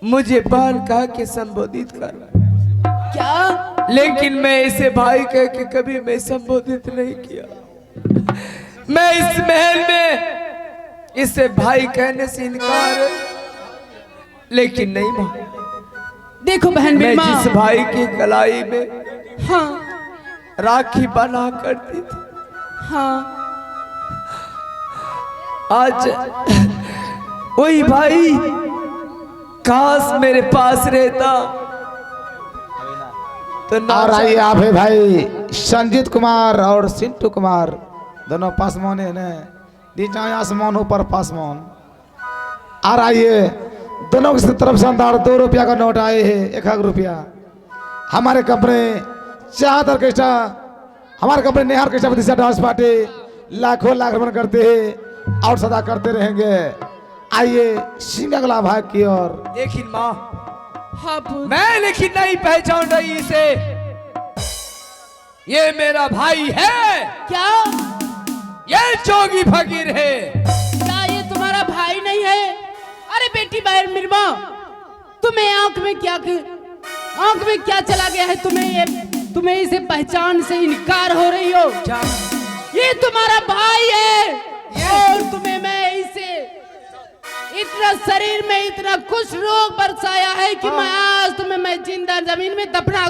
मुझे बाल कहा के संबोधित कर रहा है। क्या? लेकिन मैं इसे भाई कह के कभी मैं संबोधित नहीं किया। मैं इस महल में इसे भाई कहने से इनकार है, लेकिन नहीं मां। देखो बहन मैं बिरमा, जिस भाई की कलाई में हाँ राखी बना करती थी, हाँ, आज वही भाई काश मेरे पास रहता तो ना। और आइए आप है भाई संजीत कुमार और सिंटू कुमार, दोनों पासमान है नीचा आसमान ऊपर पासमान। और आइए दोनों की तरफ से अंदर 2 रुपया का नोट आए हैं, 1 रुपया। हमारे कंपनी चाहत ऑर्केस्ट्रा, हमारे कंपनी नेहार ऑर्केस्ट्रा प्रतिष्ठा डांस पार्टी लाखों लाख रमन करते हैं और सदा करते रहेंगे। आइए सिंह अगला भाग की ओर। लेकिन माँ, हाँ पुत्र। मैं लेकिन नहीं पहचान रही इसे। ये मेरा भाई है। क्या? ये जोगी फकीर है। क्या ये तुम्हारा भाई नहीं है? अरे बेटी बहन बिरमा, तुम्हें आंख में क्या चला गया है? तुम्हें इसे पहचान से इनकार हो रही हो? क्या? ये तुम्हारा भाई है। और तुम्हें मैं इसे इतना शरीर में इतना कुछ रोग बरसाया है कि मैं आज तुम्हें मैं जिंदा जमीन में दफना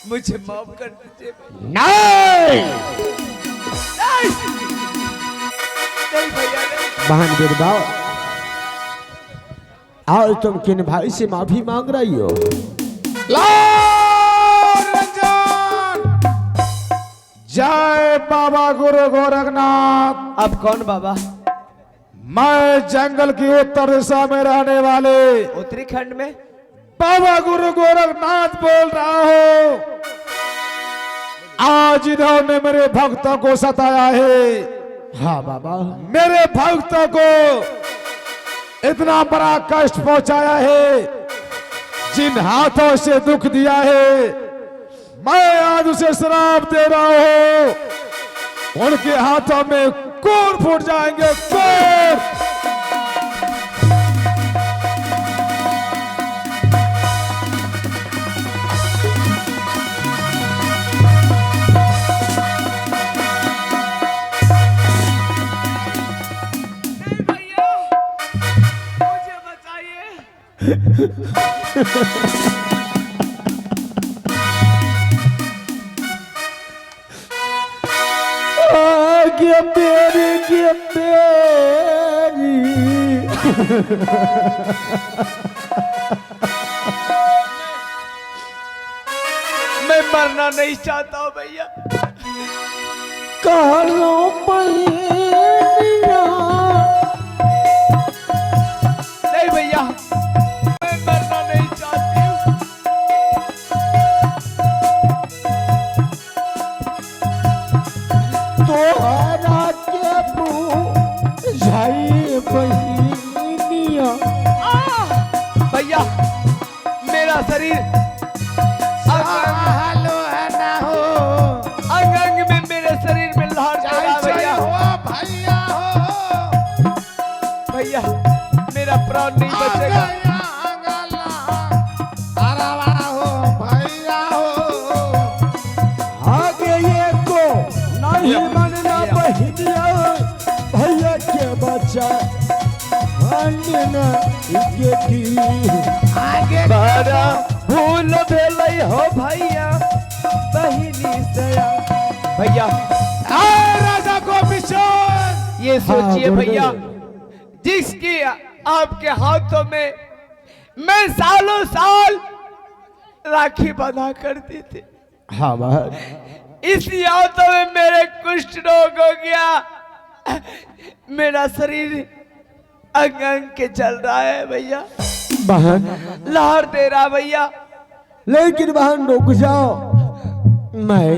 मुझे माफ कर दीजिए। नहीं भैया बहन बिरबा, आज तुम किन भाई से माफी मांग रही हो? जय बाबा गुरु गोरखनाथ। अब कौन बाबा? मैं जंगल की उत्तर दिशा में रहने वाले उत्तराखंड में बाबा गुरु गोरखनाथ बोल रहा हूँ। आज इन्होंने मेरे भक्तों को सताया है। हाँ बाबा, मेरे भक्तों को इतना बड़ा कष्ट पहुंचाया है, जिन हाथों से दुख दिया है, मैं आज उसे श्राप दे रहा हूं। उनके हाथों में कोर फूट जाएंगे, कोर। आगे मेरी के मेरी मैं मरना नहीं चाहता हूँ भैया। कालो पहिया नहीं भैया, मैं मरना नहीं चाहती हूँ। तोहरा के बुझाई बहिनिया भैया मेरा शरीर हालो है ना हो अंग अंग में, मेरे शरीर में लहर चल रहा है भैया। भैया हो भैया मेरा प्राण नहीं बचेगा। आगे ये को नहीं मनना बहिनिया भैया के बच्चा अन्य के की बड़ा भूल भेलै हो भैया बहिनी सया। भैया राजा को बिशोन ये सोचिए हाँ, भैया, जिसकी आपके हाथों में मैं सालों साल राखी बंधा करती थी, हाँ बात इस यादों में मेरे कुष्ठ रोग हो गया। मेरा शरीर अंग अंग के चल रहा है भैया, बहन, लहर दे रहा भैया। लेकिन बहन रुक जाओ, मैं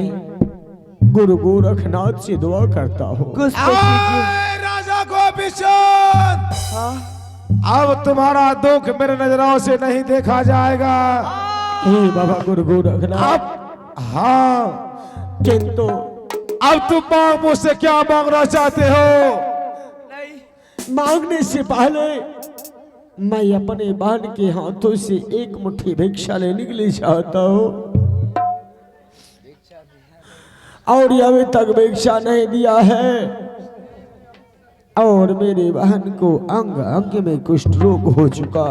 गुरु गोरखनाथ से दुआ करता हूँ। कुछ तो कीजिए। राजा को बिशोन हाँ? अब तुम्हारा दुख मेरे नजरों से नहीं देखा जाएगा। हे बाबा गुरु गोरखनाथ, अब हाँ, किंतु अब तुम मांग मुझसे क्या मांगना चाहते हो? नहीं मांगने से पहले मैं अपने बहन के हाथों से एक मुट्ठी भिक्षा लेने के लिए चाहता हूँ, और ये अभी तक भिक्षा नहीं दिया है, और मेरी बहन को अंग अंग में कुष्ठ रोग हो चुका।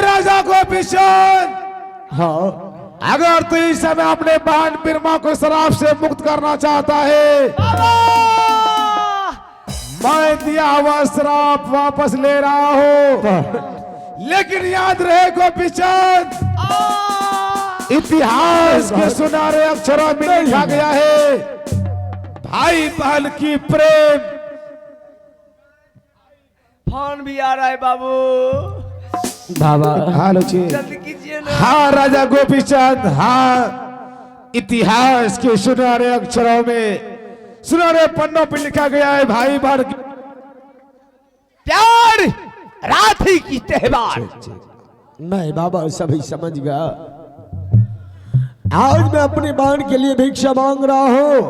राजा को बिशोन, हाँ अगर तू इस समय अपने बहन बिरमा को शराब से मुक्त करना चाहता है, मैं दिया हुआ श्राप वापस ले रहा हूँ। लेकिन याद रहे गोपीचंद, इतिहास के सुनहरे अक्षरों में लिखा गया है, भाई बहन की प्रेम। फोन भी आ रहा है बाबू, बाबा हालो जी। जल्दी कीजिए ना। हाँ राजा गोपीचंद, हाँ, इतिहास के सुनहरे अक्षरों में, सुनहरे पन्नों पर लिखा गया है, भाई बहन की प्यार राखी की त्योहार। मैं बाबा सभी समझ गया। आज मैं अपनी बहन के लिए भिक्षा मांग रहा हूँ,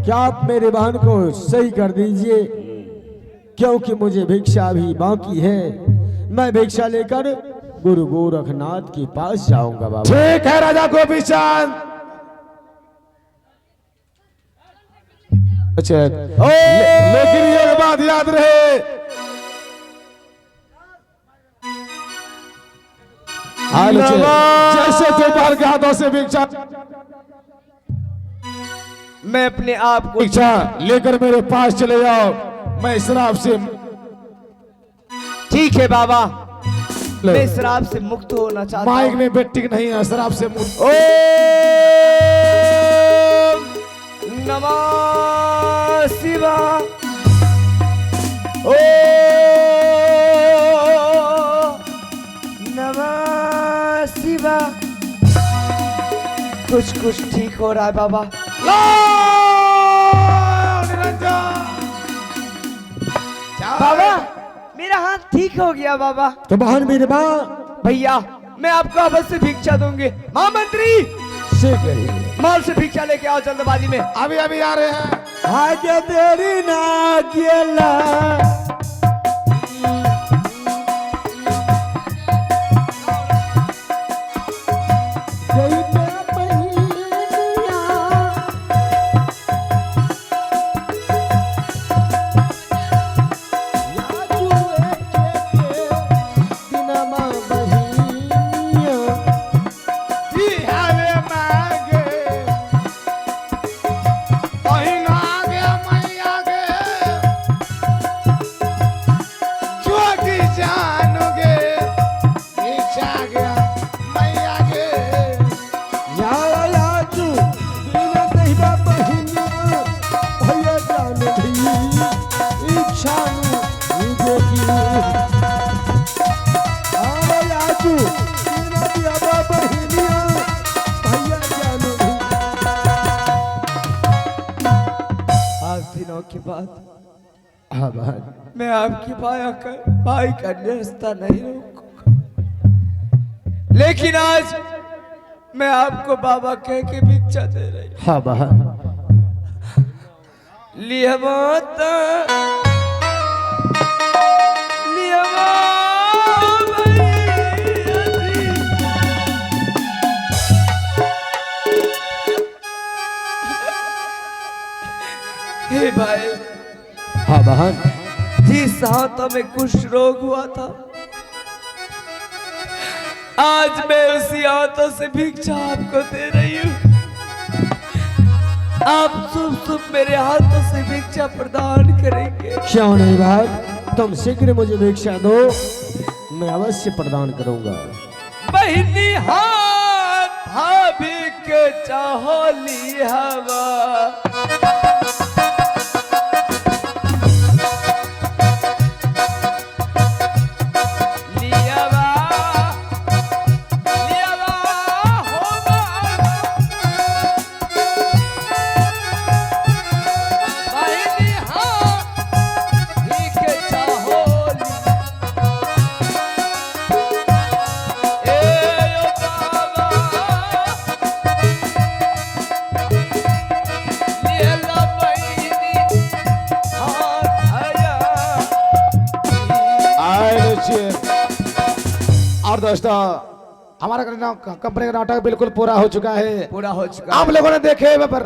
क्या आप मेरे बहन को सही कर दीजिए, क्योंकि मुझे भिक्षा अभी बाकी है। मैं भिक्षा लेकर गुरु गोरखनाथ के पास जाऊंगा बाबा। ठीक है राजा गोपीचंद। अच्छा, लेकिन ये बात याद रहे, जैसे दोपहर के हाथों से भिक्षा मैं अपने आप को भिक्षा लेकर मेरे पास चले जाओ, मैं शराब से ठीक है बाबा, मैं शराब से मुक्त होना चाहता माइक हूँ। में बेटी नहीं है, शराब से मुक्त। ओम नमः शिवाय। ओम नमः शिवाय। कुछ ठीक हो रहा है बाबा। बाबा मेरा हाथ ठीक हो गया बाबा। तो बहन मेरे माँ भैया मैं आपको अवश्य भिक्षा दूंगी। महामंत्री से करिए, माल से भिक्षा लेके आओ जल्दबाजी में। अभी अभी आ रहे हैं। आगे तेरी ना गेला बहिनिया दिनों के बाद हाँ बहन, मैं आपकी भाई का रिश्ता नहीं रोकूंगा, लेकिन आज मैं आपको बाबा कह के भिक्षा दे रही हूँ। हाँ बहन, लिया माता लिया हे भाई, हाँ बहन, जिस हाथों में कुष्ठ रोग हुआ था, आज मैं उसी हाथों से भिक्षा आपको दे रही हूँ। आप शुभ शुभ मेरे हाथों से भिक्षा प्रदान करेंगे। क्यों नहीं बहन, तुम शीघ्र मुझे भिक्षा दो, मैं अवश्य प्रदान करूंगा। बहिनी हाथ भाभी के चाहो ली हवा, और दोस्तों, हमारा कंपनी का नाटक बिल्कुल पूरा हो चुका है। पूरा हो चुका आप लोगों ने देखे पर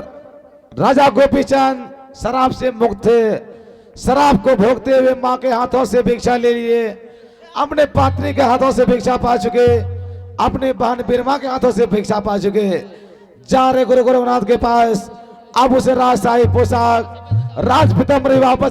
राजा गोपीचंद शराब से मुक्त थे, शराब को भोगते हुए माँ के हाथों से भिक्षा ले लिए, अपने पत्नी के हाथों से भिक्षा पा चुके, अपनी बहन बिरमा के हाथों से भिक्षा पा चुके। जा रहे गुरु गोरखनाथ के पास, अब उसे राजशाही पोशाक राज पीताम्बरी वापस